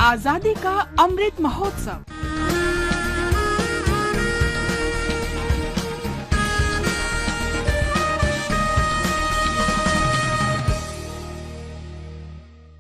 आजादी का अमृत महोत्सव।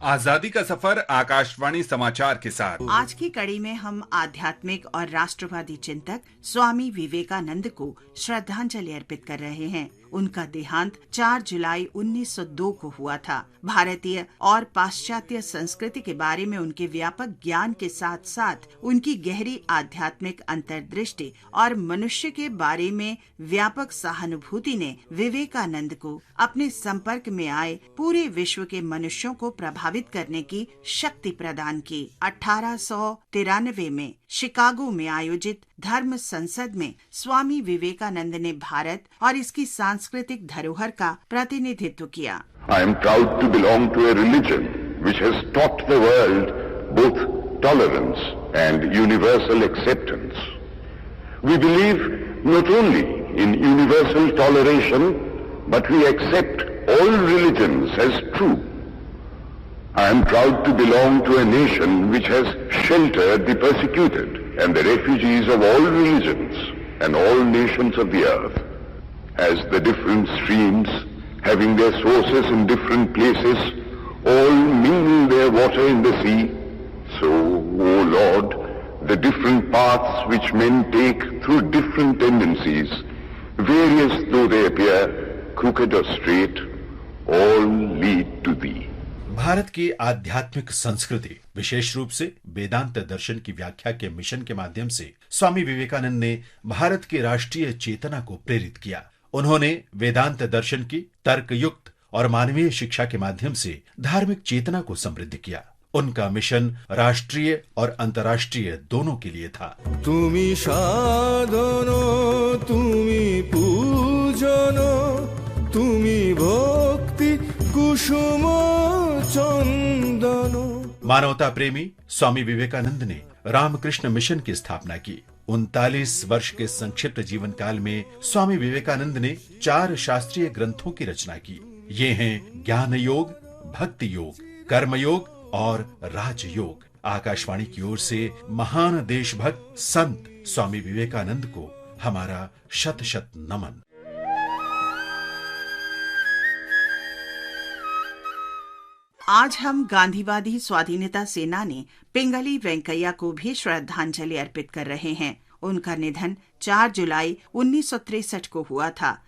आजादी का सफर आकाशवाणी समाचार के साथ। आज की कड़ी में हम आध्यात्मिक और राष्ट्रवादी चिंतक स्वामी विवेकानंद को श्रद्धांजलि अर्पित कर रहे हैं। उनका देहांत 4 जुलाई 1902 को हुआ था। भारतीय और पाश्चात्य संस्कृति के बारे में उनके व्यापक ज्ञान के साथ साथ उनकी गहरी आध्यात्मिक अंतर्दृष्टि और मनुष्य के बारे में व्यापक सहानुभूति ने विवेकानंद को अपने संपर्क में आए पूरे विश्व के मनुष्यों को प्रभावित करने की शक्ति प्रदान की। 1893 में शिकागो में आयोजित धर्म संसद में स्वामी विवेकानंद ने भारत और इसकी सांस्कृतिक धरोहर का प्रतिनिधित्व किया। I am proud to belong to a religion which has taught the world both tolerance and universal acceptance. We believe not only in universal toleration, but we accept all religions as true. I am proud to belong to a nation which has sheltered the persecuted and the refugees of all religions and all nations of the earth. As the different streams, having their sources in different places, all mingle their water in the sea, so, O Lord, the different paths which men take through different tendencies, various though they appear, crooked or straight, all lead to Thee. Bharat की आध्यात्मिक संस्कृति, विशेष रूप से वेदांत दर्शन की व्याख्या के mission के माध्यम से स्वामी विवेकानंद ने भारत की राष्ट्रीय चेतना को प्रेरित किया। उन्होंने वेदांत दर्शन की तर्कयुक्त और मानवीय शिक्षा के माध्यम से धार्मिक चेतना को समृद्ध किया। उनका मिशन राष्ट्रीय और अंतर्राष्ट्रीय दोनों के लिए था। तुमी साधनो, तुमी पूजनो, तुमी भक्ति कुसुम चंदनो। मानवता प्रेमी स्वामी विवेकानंद ने रामकृष्ण मिशन की स्थापना की। 39 वर्ष के संक्षिप्त जीवन काल में स्वामी विवेकानंद ने 4 शास्त्रीय ग्रंथों की रचना की। ये हैं ज्ञान योग, भक्ति योग, कर्म योग और राजयोग। आकाशवाणी की ओर से महान देशभक्त संत स्वामी विवेकानंद को हमारा शत शत नमन। आज हम गांधीवादी स्वाधीनता सेनानी पिंगली वेंकैया को भी श्रद्धांजलि अर्पित कर रहे हैं। उनका निधन 4 जुलाई 1963 को हुआ था।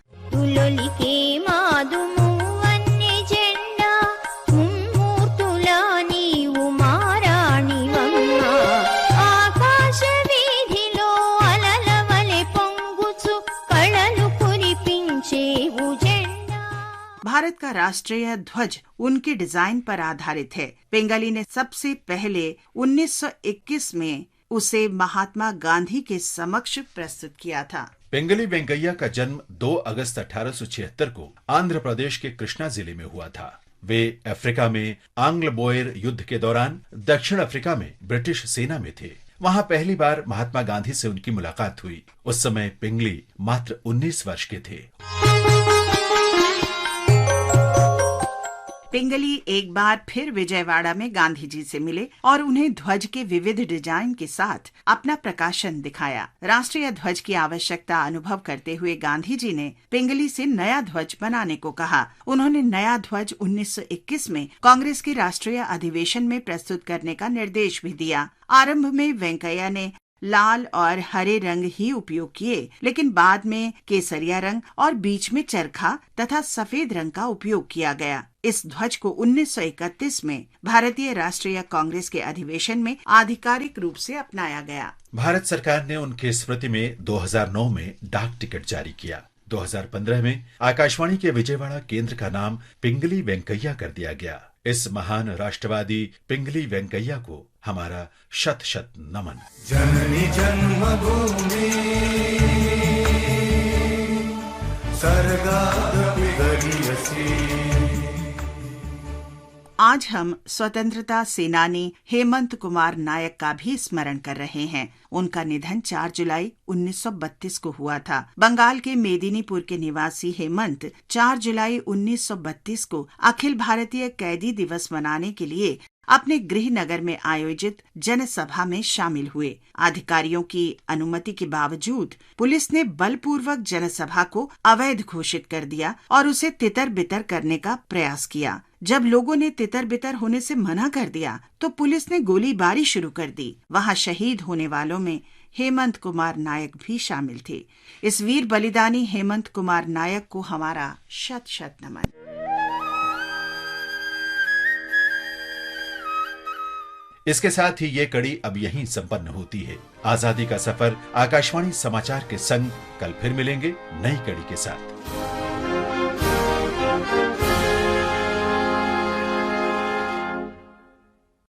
भारत का राष्ट्रीय ध्वज उनके डिजाइन पर आधारित है। पिंगली ने सबसे पहले 1921 में उसे महात्मा गांधी के समक्ष प्रस्तुत किया था। पिंगली वेंकैया का जन्म 2 अगस्त 1876 को आंध्र प्रदेश के कृष्णा जिले में हुआ था। वे अफ्रीका में आंग्ल बोयर युद्ध के दौरान दक्षिण अफ्रीका में ब्रिटिश सेना में थे। वहां पहली बार महात्मा गांधी से उनकी मुलाकात हुई। उस समय पिंगली मात्र 19 वर्ष के थे। पिंगली एक बार फिर विजयवाड़ा में गांधी जी से मिले और उन्हें ध्वज के विविध डिजाइन के साथ अपना प्रकाशन दिखाया। राष्ट्रीय ध्वज की आवश्यकता अनुभव करते हुए गांधी जी ने पिंगली से नया ध्वज बनाने को कहा। उन्होंने नया ध्वज 1921 में कांग्रेस के राष्ट्रीय अधिवेशन में प्रस्तुत करने का निर्देश भी दिया। आरंभ में वेंकैया ने लाल और हरे रंग ही उपयोग किए, लेकिन बाद में केसरिया रंग और बीच में चरखा तथा सफेद रंग का उपयोग किया गया। इस ध्वज को 1931 में भारतीय राष्ट्रीय कांग्रेस के अधिवेशन में आधिकारिक रूप से अपनाया गया। भारत सरकार ने उनके स्मृति में 2009 में डाक टिकट जारी किया। 2015 में आकाशवाणी के विजयवाड़ा केंद्र का नाम पिंगली वेंकैया कर दिया गया। इस महान राष्ट्रवादी पिंगली वेंकैया को हमारा शत शत नमन। जननी जन्मभूमि सर्गादपि गरीयसी। आज हम स्वतंत्रता सेनानी हेमंत कुमार नायक का भी स्मरण कर रहे हैं। उनका निधन 4 जुलाई 1932 को हुआ था। बंगाल के मेदिनीपुर के निवासी हेमंत 4 जुलाई 1932 को अखिल भारतीय कैदी दिवस मनाने के लिए अपने गृह नगर में आयोजित जनसभा में शामिल हुए। अधिकारियों की अनुमति के बावजूद पुलिस ने बलपूर्वक जनसभा को अवैध घोषित कर दिया और उसे तितर बितर करने का प्रयास किया। जब लोगों ने तितर बितर होने से मना कर दिया तो पुलिस ने गोलीबारी शुरू कर दी। वहां शहीद होने वालों में हेमंत कुमार नायक भी शामिल थे। इस वीर बलिदानी हेमंत कुमार नायक को हमारा शत शत नमन। इसके साथ ही ये कड़ी अब यहीं संपन्न होती है। आजादी का सफर आकाशवाणी समाचार के संग कल फिर मिलेंगे नई कड़ी के साथ।